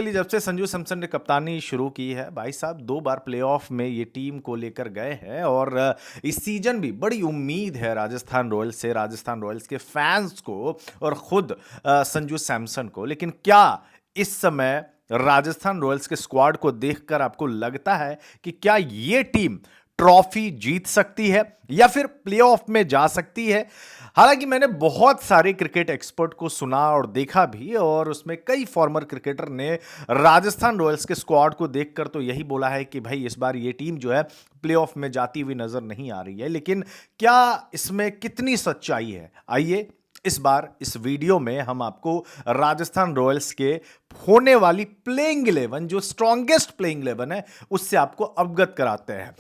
लिए जब से संजू सैमसन ने कप्तानी शुरू की है भाई साहब, 2 बार प्लेऑफ में ये टीम को लेकर गए हैं और इस सीजन भी बड़ी उम्मीद है राजस्थान रॉयल्स से, राजस्थान रॉयल्स के फैंस को और खुद संजू सैमसन को। लेकिन क्या इस समय राजस्थान रॉयल्स के स्क्वाड को देखकर आपको लगता है कि क्या ये टीम ट्रॉफी जीत सकती है या फिर प्लेऑफ में जा सकती है? हालांकि मैंने बहुत सारे क्रिकेट एक्सपर्ट को सुना और देखा भी, और उसमें कई फॉर्मर क्रिकेटर ने राजस्थान रॉयल्स के स्क्वाड को देखकर तो यही बोला है कि भाई इस बार ये टीम जो है प्लेऑफ में जाती हुई नजर नहीं आ रही है। लेकिन क्या इसमें कितनी सच्चाई है, आइए इस बार इस वीडियो में हम आपको राजस्थान रॉयल्स के होने वाली प्लेइंग 11, जो स्ट्रॉन्गेस्ट प्लेइंग 11 है, उससे आपको अवगत कराते हैं।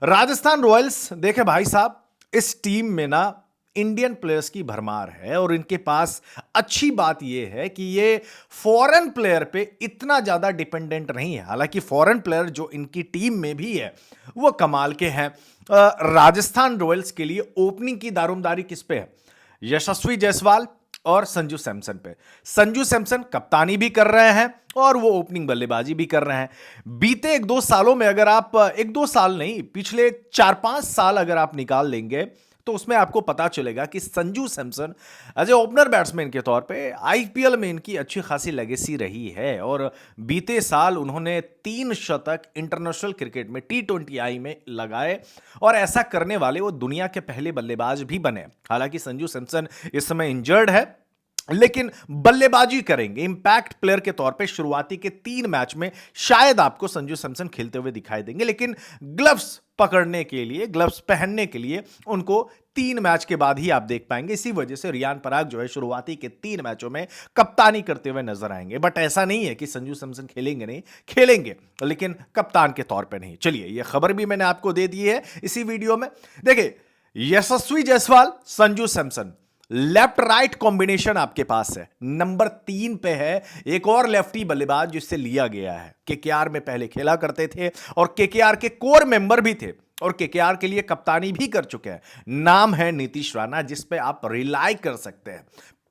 राजस्थान रॉयल्स देखे भाई साहब, इस टीम में ना इंडियन प्लेयर्स की भरमार है और इनके पास अच्छी बात यह है कि ये फॉरेन प्लेयर पे इतना ज्यादा डिपेंडेंट नहीं है। हालांकि फॉरेन प्लेयर जो इनकी टीम में भी है वो कमाल के हैं। राजस्थान रॉयल्स के लिए ओपनिंग की दारोमदारी किस पे है? यशस्वी जायसवाल और संजू सैमसन पे। संजू सैमसन कप्तानी भी कर रहे हैं और वो ओपनिंग बल्लेबाजी भी कर रहे हैं। बीते 1-2 सालों में, अगर आप 1-2 साल नहीं, पिछले 4-5 साल अगर आप निकाल लेंगे तो उसमें आपको पता चलेगा कि Sanju Samson as a opener batsman के तौर पे आईपीएल में इनकी अच्छी खासी लेगेसी रही है। और बीते साल उन्होंने 3 शतक इंटरनेशनल क्रिकेट में T20I में लगाए और ऐसा करने वाले वो दुनिया के पहले बल्लेबाज भी बने। हालांकि संजू सैमसन इस समय इंजर्ड है, लेकिन बल्लेबाजी करेंगे। इंपैक्ट प्लेयर के तौर पे शुरुआती के 3 मैच में शायद आपको संजू सैमसन खेलते हुए दिखाई देंगे, लेकिन ग्लव्स पकड़ने के लिए, ग्लव्स पहनने के लिए उनको 3 मैच के बाद ही आप देख पाएंगे। इसी वजह से रियान पराग जो है शुरुआती के 3 मैचों में कप्तानी करते हुए नजर आएंगे। बट ऐसा नहीं है कि संजू सैमसन खेलेंगे नहीं, खेलेंगे, लेकिन कप्तान के तौर पे नहीं। चलिए, यह खबर भी मैंने आपको दे दी है इसी वीडियो में। देखिए, Yashasvi Jaiswal, Sanju Samson, left right combination आपके पास है। नंबर 3 पे है एक और लेफ्टी बल्लेबाज जिससे लिया गया है, केकेआर में पहले खेला करते थे और केकेआर के कोर मेंबर भी थे और केकेआर के लिए कप्तानी भी कर चुके हैं। नाम है नीतीश राणा, जिस पे आप रिलाई कर सकते हैं।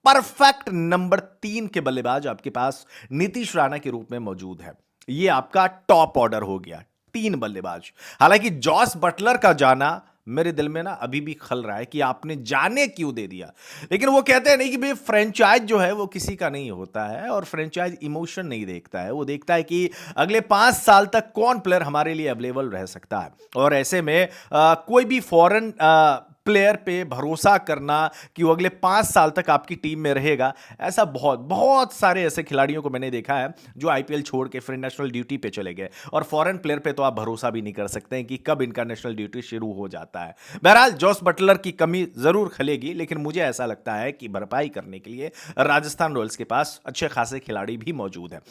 परफेक्ट नंबर 3 के बल्लेबाज आपके पास नीतीश राणा के रूप में मौजूद है। यह आपका टॉप ऑर्डर हो गया, 3 बल्लेबाज। हालांकि जॉस बटलर का जाना मेरे दिल में ना अभी भी खल रहा है कि आपने जाने क्यों दे दिया। लेकिन वो कहते हैं नहीं कि भाई फ्रेंचाइज जो है वो किसी का नहीं होता है, और फ्रेंचाइज इमोशन नहीं देखता है, वो देखता है कि अगले 5 साल तक कौन प्लेयर हमारे लिए अवेलेबल रह सकता है। और ऐसे में कोई भी फॉरेन प्लेयर पे भरोसा करना कि वो अगले 5 साल तक आपकी टीम में रहेगा, ऐसा बहुत बहुत सारे ऐसे खिलाड़ियों को मैंने देखा है जो आईपीएल छोड़ के फिर नेशनल ड्यूटी पे चले गए। और फॉरेन प्लेयर पे तो आप भरोसा भी नहीं कर सकते हैं कि कब इनका नेशनल ड्यूटी शुरू हो जाता है। बहरहाल, जॉस बटलर की कमी जरूर खलेगी, लेकिन मुझे ऐसा लगता है कि भरपाई करने के लिए राजस्थान रॉयल्स के पास अच्छे खासे खिलाड़ी भी मौजूद हैं।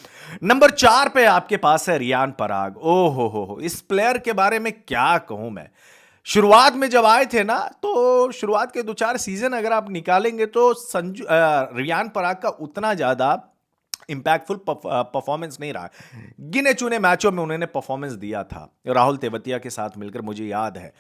नंबर 4 पे आपके पास है रियान पराग। ओ हो, इस प्लेयर के बारे में क्या कहूं मैं। शुरुआत में जब आए थे ना, तो शुरुआत के 2-4 सीजन अगर आप निकालेंगे तो रियान पराग का उतना ज्यादा इंपैक्टफुल परफॉर्मेंस नहीं रहा। गिने चुने मैचों में उन्होंने परफॉर्मेंस दिया था राहुल तेवतिया के साथ मिलकर, मुझे याद है।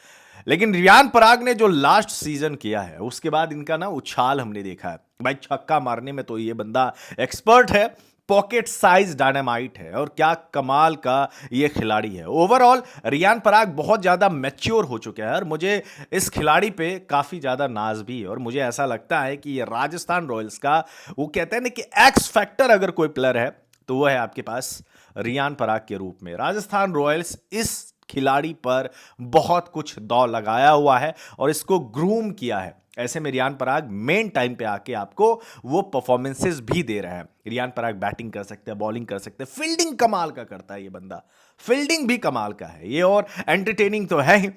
लेकिन रियान पराग ने जो लास्ट सीजन किया है उसके बाद इनका ना उछाल हमने देखा है। भाई, छक्का मारने में तो ये बंदा एक्सपर्ट है, पॉकेट साइज डायनामाइट है, और क्या कमाल का ये खिलाड़ी है। ओवरऑल रियान पराग बहुत ज्यादा मैच्योर हो चुका है और मुझे इस खिलाड़ी पे काफी ज्यादा नाज भी है। और मुझे ऐसा लगता है कि ये राजस्थान रॉयल्स का, वो कहते हैं ना कि एक्स फैक्टर अगर कोई प्लेयर है तो वो है आपके पास रियान पराग के रूप में। राजस्थान रॉयल्स इस खिलाड़ी पर बहुत कुछ दौड़ लगाया हुआ है और इसको ग्रूम किया है। ऐसे में रियान पराग मेन टाइम पे आके आपको वो परफॉर्मेंसेस भी दे रहे हैं। रियान पराग बैटिंग कर सकते हैं, बॉलिंग कर सकते हैं, फील्डिंग कमाल का करता है ये बंदा, फील्डिंग भी कमाल का है ये, और एंटरटेनिंग तो है ही।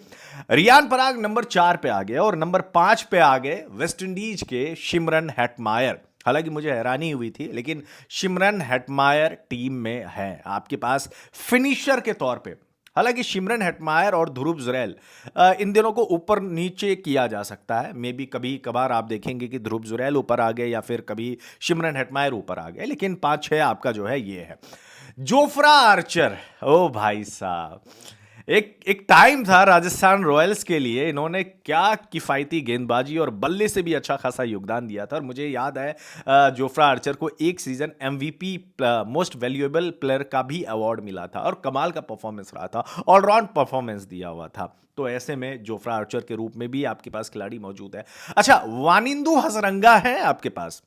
रियान पराग नंबर 4 पे आ गए और नंबर 5 पे आ गए वेस्ट इंडीज के शिमरन हेटमायर। हालांकि मुझे हैरानी हुई थी, लेकिन शिमरन हेटमायर टीम में है आपके पास फिनिशर के तौर पे। हालांकि शिमरन हेटमायर और ध्रुव जुरैल, इन दोनों को ऊपर नीचे किया जा सकता है। मे बी कभी कभार आप देखेंगे कि ध्रुव जुरैल ऊपर आ गए या फिर कभी शिमरन हेटमायर ऊपर आ गए, लेकिन 5-6 आपका जो है ये है। जोफ्रा आर्चर, ओ भाई साहब, एक एक टाइम था राजस्थान रॉयल्स के लिए, इन्होंने क्या किफ़ायती गेंदबाजी और बल्ले से भी अच्छा खासा योगदान दिया था। और मुझे याद है जोफ्रा आर्चर को एक season MVP most valuable player का भी अवार्ड मिला था और कमाल का परफॉर्मेंस रहा था, ऑलराउंड परफॉर्मेंस दिया हुआ था। तो ऐसे में जोफ्रा आर्चर के रूप में भी आपके पास खिलाड़ी मौजूद है। अच्छा, वानिंदु हसरंगा है आपके पास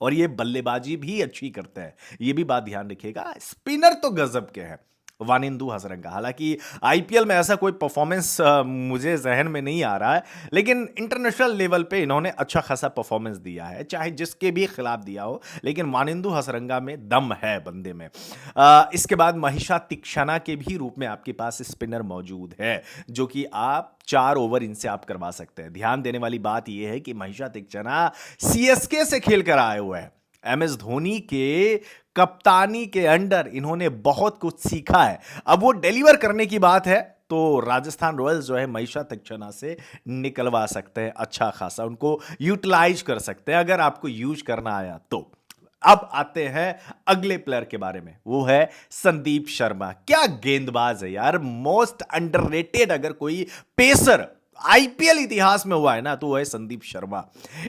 और ये बल्लेबाजी भी अच्छी करते हैं, ये भी बात ध्यान रखिएगा। स्पिनर तो गजब के हैं वानिंदु हसरंगा। हालांकि आईपीएल में ऐसा कोई परफॉर्मेंस मुझे जहन में नहीं आ रहा है, लेकिन इंटरनेशनल लेवल पे इन्होंने अच्छा खासा परफॉर्मेंस दिया है, चाहे जिसके भी खिलाफ दिया हो, लेकिन वानिंदु हसरंगा में दम है बंदे में। इसके बाद महिषा तीक्षणा के भी रूप में आपके पास स्पिनर मौजूद है, जो कि आप 4 ओवर इनसे आप करवा सकते हैं। ध्यान देने वाली बात यह है कि महिषा तीक्षणा सीएसके से खेल कर आए हुए हैं। एमएस धोनी के कप्तानी के अंडर इन्होंने बहुत कुछ सीखा है। अब वो डिलीवर करने की बात है तो राजस्थान रॉयल्स जो है महिषा तीक्षणा से निकलवा सकते हैं अच्छा खासा, उनको यूटिलाइज कर सकते हैं अगर आपको यूज करना आया तो। अब आते हैं अगले प्लेयर के बारे में, वो है संदीप शर्मा। क्या गेंदबाज है यार, मोस्ट अंडररेटेड अगर कोई पेसर आईपीएल इतिहास में हुआ है ना तो वो है संदीप शर्मा।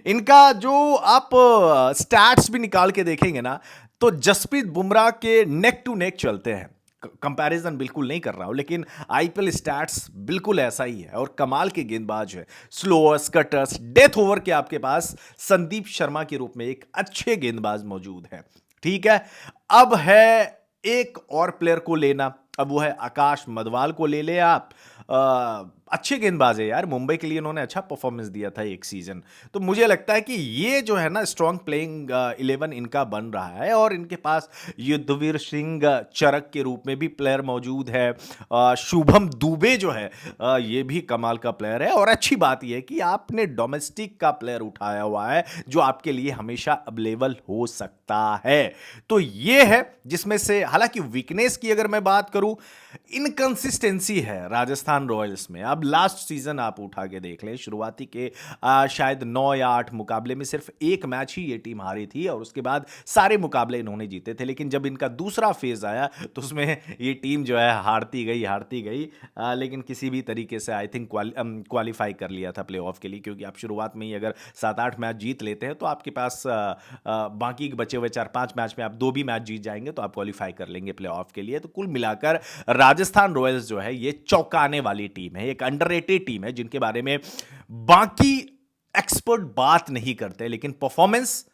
इनका जो आप स्टैट्स भी निकाल के देखेंगे ना तो जसप्रीत बुमराह के नेक टू नेक चलते हैं। कंपैरिजन बिल्कुल नहीं कर रहा हूं, लेकिन आईपीएल स्टैट्स बिल्कुल ऐसा ही है और कमाल के गेंदबाज है। स्लोअर्स, कटर्स, डेथ ओवर के आपके पास संदीप शर्मा के रूप में एक अच्छे गेंदबाज मौजूद है। ठीक है, अब है एक और प्लेयर को लेना, अब वो है आकाश मदवाल को ले ले आप। अच्छे गेंदबाज है यार, मुंबई के लिए उन्होंने अच्छा परफॉर्मेंस दिया था एक सीजन। तो मुझे लगता है कि ये जो है ना स्ट्रॉन्ग प्लेइंग 11 इनका बन रहा है और इनके पास युद्धवीर सिंह चरक के रूप में भी प्लेयर मौजूद है। शुभम दुबे जो है ये भी कमाल का प्लेयर है। और अच्छी बात यह है कि आपने डोमेस्टिक का प्लेयर उठाया हुआ है जो आपके लिए हमेशा अवेलेबल हो सकता है। तो ये है जिसमें से, हालांकि वीकनेस की अगर मैं बात करूं, इनकंसिस्टेंसी है राजस्थान रॉयल्स में। अब लास्ट सीजन आप उठा के देख लें, शुरुआती के शायद 9 या 8 मुकाबले में सिर्फ एक मैच ही ये टीम हारी थी और उसके बाद सारे मुकाबले इन्होंने जीते थे। लेकिन जब इनका दूसरा फेज आया तो उसमें ये टीम जो है हारती गई, लेकिन किसी भी तरीके से आई थिंक क्वालिफाई कर लिया था प्लेऑफ के लिए, क्योंकि आप शुरुआत में ही अगर 7-8 मैच जीत लेते हैं तो आपके पास बाकी बचे हुए 4-5 मैच में आप 2 भी मैच जीत जाएंगे तो आप क्वालिफाई कर लेंगे प्लेऑफ के लिए। तो कुल मिलाकर राजस्थान रॉयल्स जो है ये चौंकाने वाली टीम है, एक अंडररेटेड टीम है जिनके बारे में बाकी एक्सपर्ट बात नहीं करते, लेकिन परफॉर्मेंस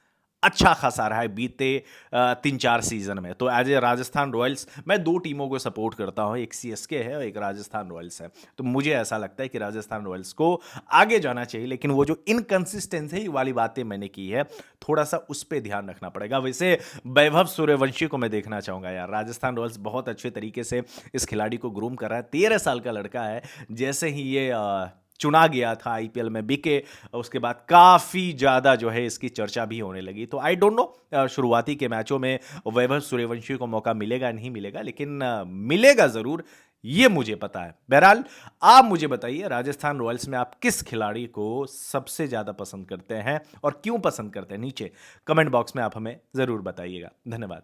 अच्छा खासा रहा है बीते 3-4 सीजन में। तो एज ए राजस्थान रॉयल्स मैं 2 टीमों को सपोर्ट करता हूं, एक सीएसके है और एक राजस्थान रॉयल्स है। तो मुझे ऐसा लगता है कि राजस्थान रॉयल्स को आगे जाना चाहिए, लेकिन वो जो इनकंसिस्टेंसी वाली बातें मैंने की है थोड़ा सा उस पर ध्यान रखना पड़ेगा। वैसे वैभव सूर्यवंशी को मैं देखना चाहूंगा यार, राजस्थान रॉयल्स बहुत अच्छे तरीके से इस खिलाड़ी को ग्रूम कर रहा है। 13 साल का लड़का है, जैसे ही ये चुना गया था आईपीएल में बिके, उसके बाद काफ़ी ज़्यादा जो है इसकी चर्चा भी होने लगी। तो आई डोंट नो शुरुआती के मैचों में वैभव सूर्यवंशी को मौका मिलेगा नहीं मिलेगा, लेकिन मिलेगा ज़रूर, ये मुझे पता है। बहरहाल आप मुझे बताइए राजस्थान रॉयल्स में आप किस खिलाड़ी को सबसे ज़्यादा पसंद करते हैं और क्यों पसंद करते हैं, नीचे कमेंट बॉक्स में आप हमें ज़रूर बताइएगा। धन्यवाद।